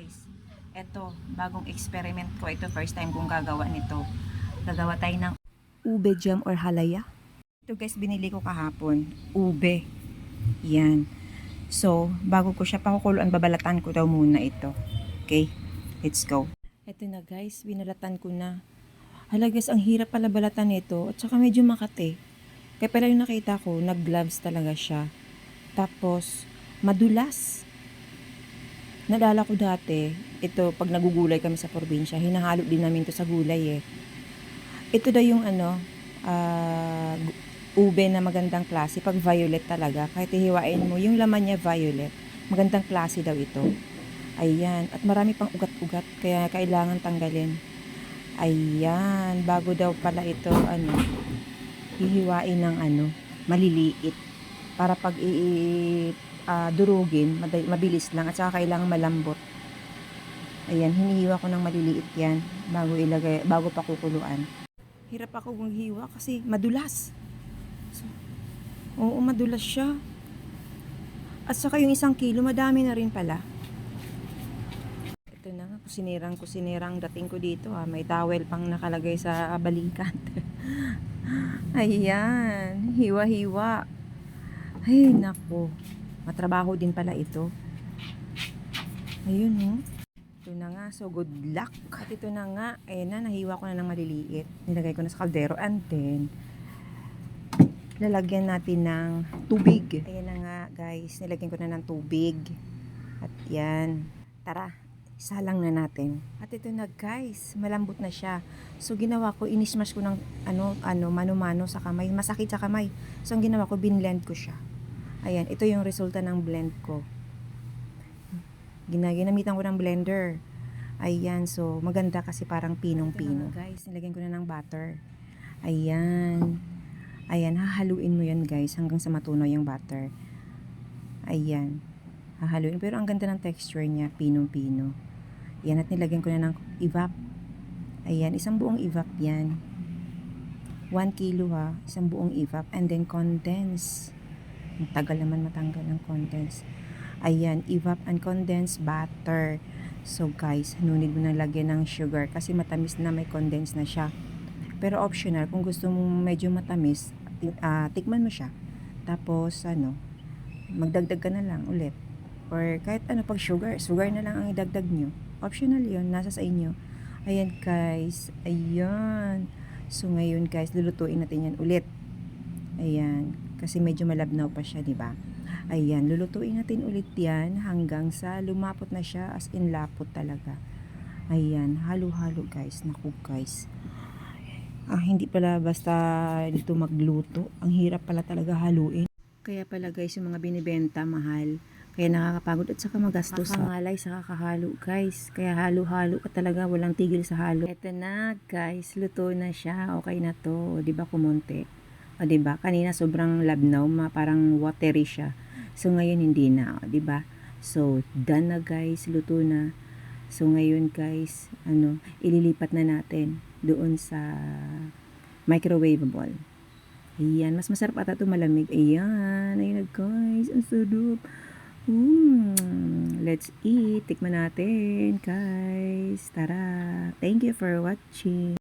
guys, eto bagong experiment ko. Ito first time kong gagawa nito. Gagawa tayo ng ube jam or halaya. Ito guys, binili ko kahapon, ube. Yan. So bago ko siya pakukuluan, babalatan ko daw muna ito. Okay, let's go. Ito na guys, binalatan ko na. Hala guys, ang hirap pala balatan nito at saka medyo makate. Kaya pala yung nakita ko, nag-gloves talaga siya. Tapos madulas. Nadala ko dati, ito pag nagugulay kami sa probinsya, hinahalo din namin to sa gulay eh. Ito daw yung ube na magandang klase, pag violet talaga, kahit hihiwain mo, yung laman niya violet, magandang klase daw ito. Ayan, at marami pang ugat-ugat, kaya kailangan tanggalin. Ayan, bago daw pala ito, hihiwain ng maliliit, para pag durugin, mabilis lang, at saka kailangan malambot. Ayan, hinihiwa ko ng maliliit yan, bago pa kukuluan. Hirap ako maghiwa kasi madulas. So, oo, madulas siya. At saka yung 1 kilo, madami na rin pala. Ito na nga, kusinirang dating ko dito. May towel pang nakalagay sa balikat. Ayan, hiwa-hiwa. Ay, nako. Matrabaho din pala ito. Ayun, oh. Ito na nga, so good luck. At ito na nga, nahiwa ko na ng maliliit. Nilagay ko na sa kaldero and then lalagyan natin ng tubig. Ayan na nga guys, nilagyan ko na ng tubig. At yan, tara, isalang na natin. At ito na guys, malambot na siya. So ginawa ko, inismash ko ng mano-mano sa kamay. Masakit sa kamay. So ang ginawa ko, binblend ko siya. Ayan, ito yung resulta ng blend ko. Ginamitan ko ng blender. Ayan, so maganda kasi parang pinong-pino. Guys, nilagyan ko na ng butter. Ayan. Ayan, hahaluin mo yan guys hanggang sa matunaw yung butter. Ayan. Hahaluin. Pero ang ganda ng texture niya, pinong-pino. Ayan, at nilagyan ko na ng evap. Ayan, 1 buong evap yan. 1 kilo ha, 1 buong evap. And then condense. Ang tagal naman matanggal ng condense. Ayan, evap and condensed butter. So guys, nunid mo na lagyan ng sugar kasi matamis na, may condense na siya. Pero optional, kung gusto mong medyo matamis, tikman mo siya. Tapos, magdagdag ka na lang ulit. Or kahit pag sugar na lang ang idagdag nyo. Optional yun, nasa sa inyo. Ayan guys, ayan. So ngayon guys, lulutuin natin yan ulit. Ayan, kasi medyo malabnaw pa siya, diba? Ayan, lulutuin natin ulit yan hanggang sa lumapot na siya, as in lapot talaga. Ayan, halo-halo guys. Naku guys. Hindi pala basta dito magluto. Ang hirap pala talaga haluin. Kaya pala guys, yung mga binibenta mahal. Kaya nakakapagod at saka magastos. Nakakangalay sa kakahalo guys. Kaya halo-halo ka talaga, walang tigil sa halo. Eto na guys, luto na siya. Okay na to, 'di ba, kumonte? O 'di ba? Kanina sobrang labnaw, parang watery siya. So ngayon hindi na, 'di ba? So done na guys, luto na. So ngayon guys, ililipat na natin doon sa microwavable. Ayan, mas masarap ata ito malamig. Ayan, ayun na guys, ang sarap. Let's eat. Tikman natin guys. Tara. Thank you for watching.